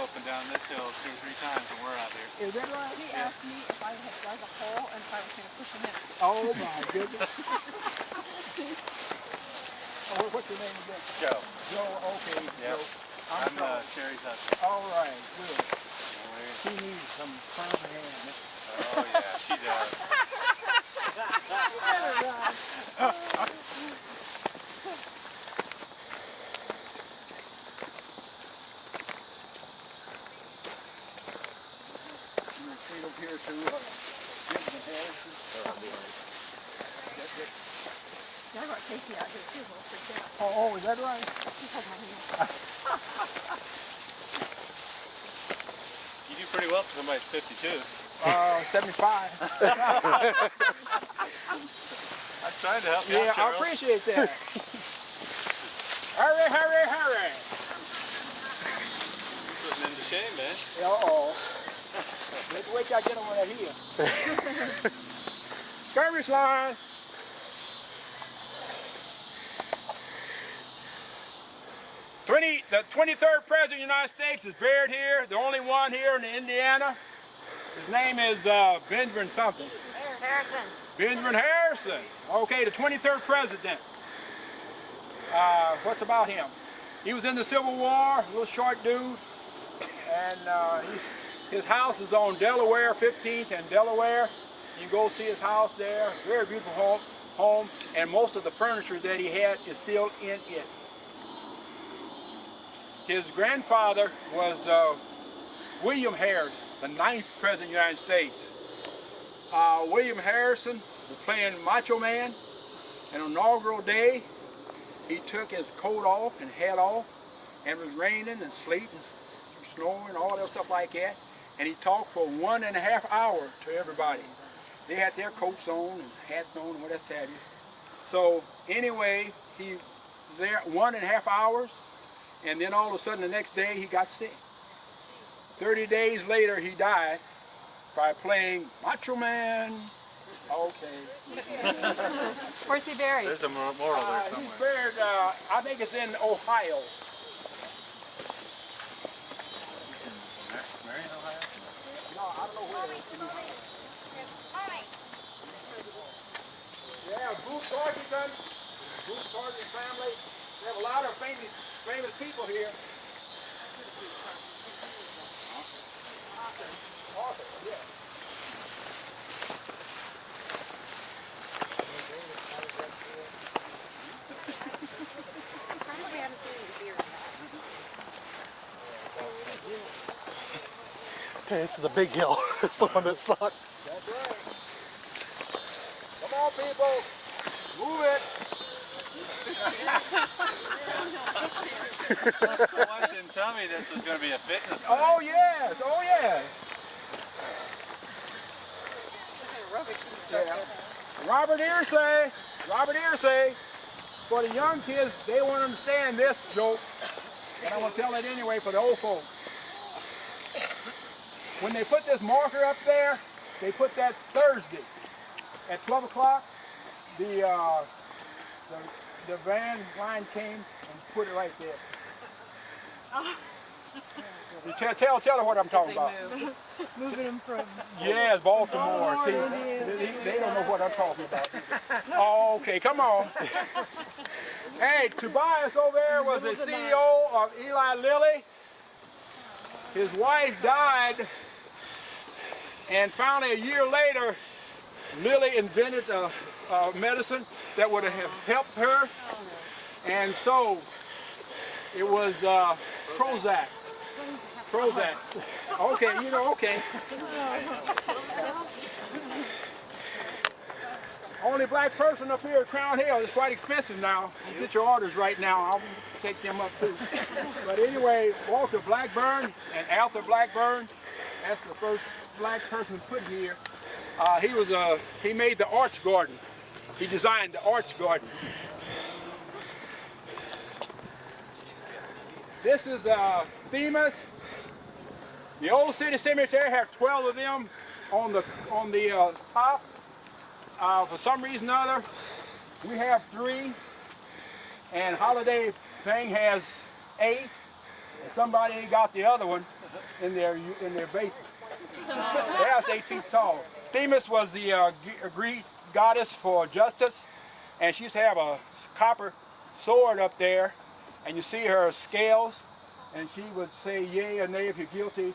go up and down this hill 2 or 3 times when we're out here. Is that right? He asked me if I had dug a hole and if I was going to push him in it. Oh my goodness. Oh, what's your name again? Joe. Joe, okay. Yep. Joe. I'm Sherry's husband. All right, good. She needs some firm hand. Oh yeah, she does. Straight up here to Benjamin Harrison. Yeah, I got Casey out here too, we'll freak out. Oh, is that right? He's holding my hand. You do pretty well for somebody that's 52. 75. I'm trying to help you Yeah, out, I Cheryl. appreciate that. Hurry, hurry, hurry. Putting him to shame, man. Uh-oh. Let's wait till I get over that here. Skirmish line. The 23rd President of the United States is buried here, the only one here in Indiana. His name is Benjamin something. Harrison. Benjamin Harrison. Okay, the 23rd President. What's about him? He was in the Civil War, a little short dude, and his house is on Delaware, 15th and Delaware. You can go see his house there. Very beautiful home, and most of the furniture that he had is still in it. His grandfather was William Harris, the 9th President of the United States. William Harrison was playing Macho Man, and on inaugural day, he took his coat off and hat off, and it was raining and sleeting and snowing and all that stuff like that, and he talked for 1.5 hours to everybody. They had their coats on and hats on and what else have you. So anyway, he was there 1.5 hours, and then all of a sudden the next day he got sick. 30 days later he died by playing Macho Man. Okay. Where's he buried? There's a memorial there He's somewhere. buried, I think it's in Ohio. Marion, Ohio? No, I don't know where it is. Yeah, Booth Tarkington, Booth Tarkington family. They have a lot of famous people here. Arthur, yeah. Okay, this is a big hill. It's the one that sucked. That's right. Come on, people. Move it. My wife didn't tell me this was going to be a fitness thing. Oh, yes. Oh, yes. Yeah. Robert Earsay. For the young kids, they won't understand this joke, and I'm going to tell it anyway for the old folks. When they put this marker up there, they put that Thursday at 12 o'clock. The van line came and put it right there. You tell her what I'm talking about. Moving him from... Yes, Baltimore. See, they don't know what I'm talking about. Oh, okay, come on. Hey, Tobias over there was the CEO of Eli Lilly. His wife died, and finally a year later, Lilly invented a medicine that would have helped her, and so it was Prozac. Prozac. Okay, you know, okay. Only black person up here at Crown Hill. It's quite expensive now. You get your orders right now. I'll take them up too. But anyway, Walter Blackburn and Arthur Blackburn, that's the first black person put here. He made the Arch Garden. He designed the Arch Garden. This is Themis. The old city cemetery had 12 of them on the top. For some reason or other, we have 3, and Holiday thing has 8, and somebody ain't got the other one. in their basement. Yeah, it's 8 feet tall. Themis was the Greek goddess for justice, and she used to have a copper sword up there, and you see her scales, and she would say yea or nay if you're guilty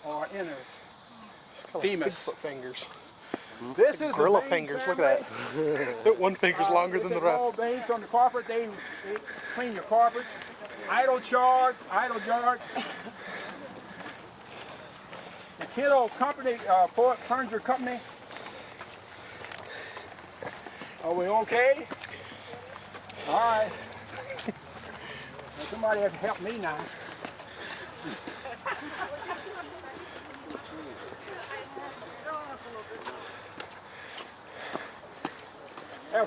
or innocent. Themis. Bigfoot fingers. This is Gorilla the fingers, look at that. One finger's longer than the rest. Banks on the carpet, they clean your carpets. Idle charge. The Kiddo Company, Furniture Company. Are we okay? All right. Now somebody has to help me now.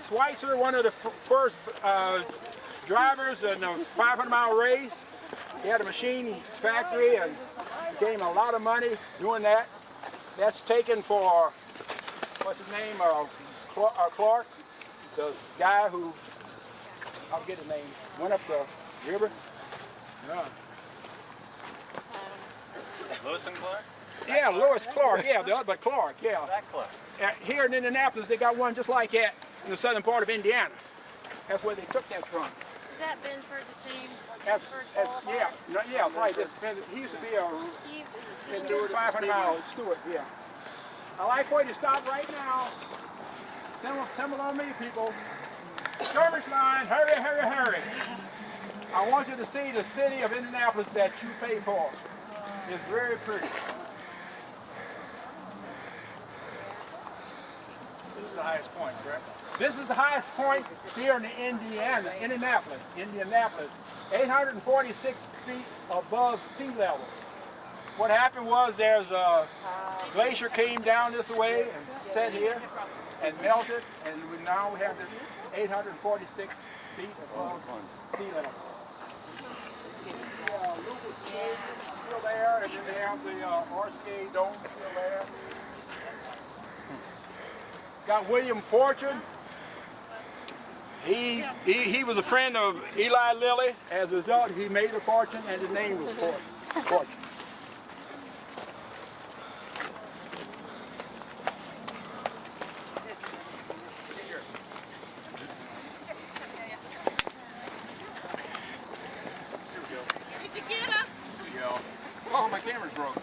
Schweitzer, one of the first drivers in the 500-mile race. He had a machine factory and gave him a lot of money doing that. That's taken for, what's his name, Clark, the guy who, I'll get his name, went up the river. Yeah. Lewis and Clark? Yeah, Lewis Clark, yeah, but Clark, yeah. That Clark. Here in Indianapolis, they got one just like that in the southern part of Indiana. That's where they took that from. Is that Benford the same? Yeah, right. He used to be a Steve, 500-mile Stewart, yeah. I like where you stop right now. Assemble on me, people. Service line, hurry, hurry, hurry. I want you to see the city of Indianapolis that you pay for. It's very pretty. This is the highest point, correct? This is the highest point here in Indianapolis, 846 feet above sea level. What happened was there's a glacier came down this way and set here and melted, and now we have this 846 feet above sea level. Lucas Cave is still there, and then they have the RCA Dome still there. Got William Fortune. He was a friend of Eli Lilly. As a result, he made a fortune, and his name was Fortune. Did you get us? Oh, my camera's broke.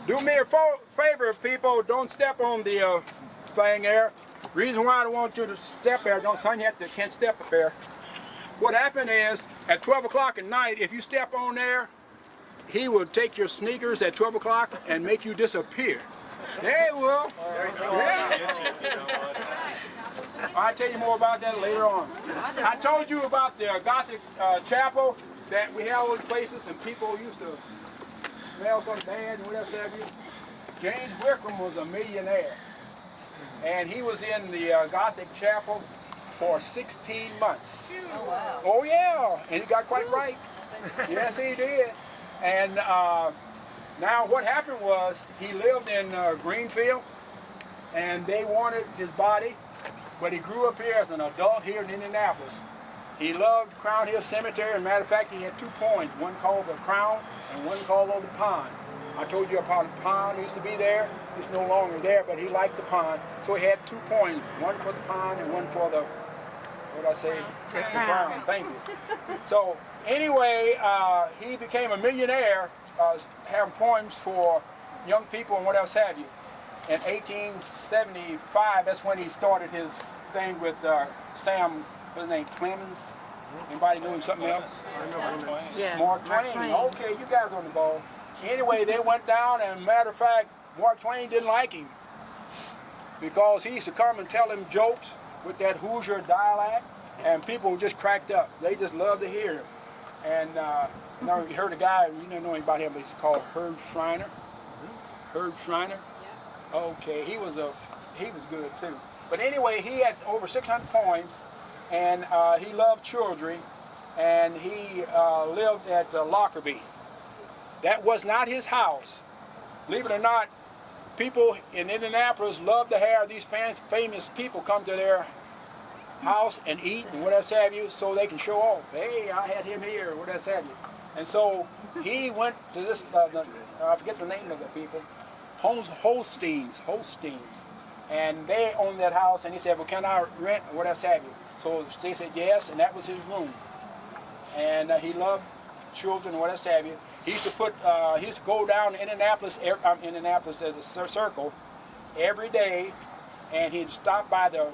Do me a favor, people. Don't step on the thing there. Reason why I don't want you to step there, son, you can't step up there. What happened is, at 12 o'clock at night, if you step on there, he will take your sneakers at 12 o'clock and make you disappear. There he will. Yeah. I'll tell you more about that later on. I told you about the Gothic chapel that we have all these places and people used to smell something bad and whatever have you. James Wickham was a millionaire. And he was in the Gothic chapel for 16 months. Oh, wow. Oh yeah, and he got quite right. Yes, he did. And now what happened was he lived in Greenfield, and they wanted his body, but he grew up here as an adult here in Indianapolis. He loved Crown Hill Cemetery. As a matter of fact, he had 2 points, one called the Crown and one called the Pond. I told you about the pond used to be there. It's no longer there, but he liked the pond. So he had 2 points, one for the pond and one for the, what did I say? The crown. Thank you. So anyway, he became a millionaire having poems for young people and what else have you. In 1875, that's when he started his thing with Sam, what's his name, Clemens? Anybody doing something else? Yes. Mark Twain. Okay, you guys on the ball. Anyway, they went down, and matter of fact, Mark Twain didn't like him because he used to come and tell him jokes with that Hoosier dialect, and people just cracked up. They just loved to hear him. And you know, you heard a guy, you don't know anybody else, but he's called Herb Schreiner. Herb Schreiner. Okay, he was good too. But anyway, he had over 600 poems, and he loved children, and he lived at Lockerbie. That was not his house. Believe it or not, people in Indianapolis love to have these famous people come to their house and eat and what else have you, so they can show off. Hey, I had him here, what else have you. And so he went to this, I forget the name of the people, Holsteins. And they owned that house, and he said, well, can I rent or whatever have you? So they said yes, and that was his room. And he loved children or whatever have you. He used to go down to Indianapolis at the Circle every day, and he'd stop by the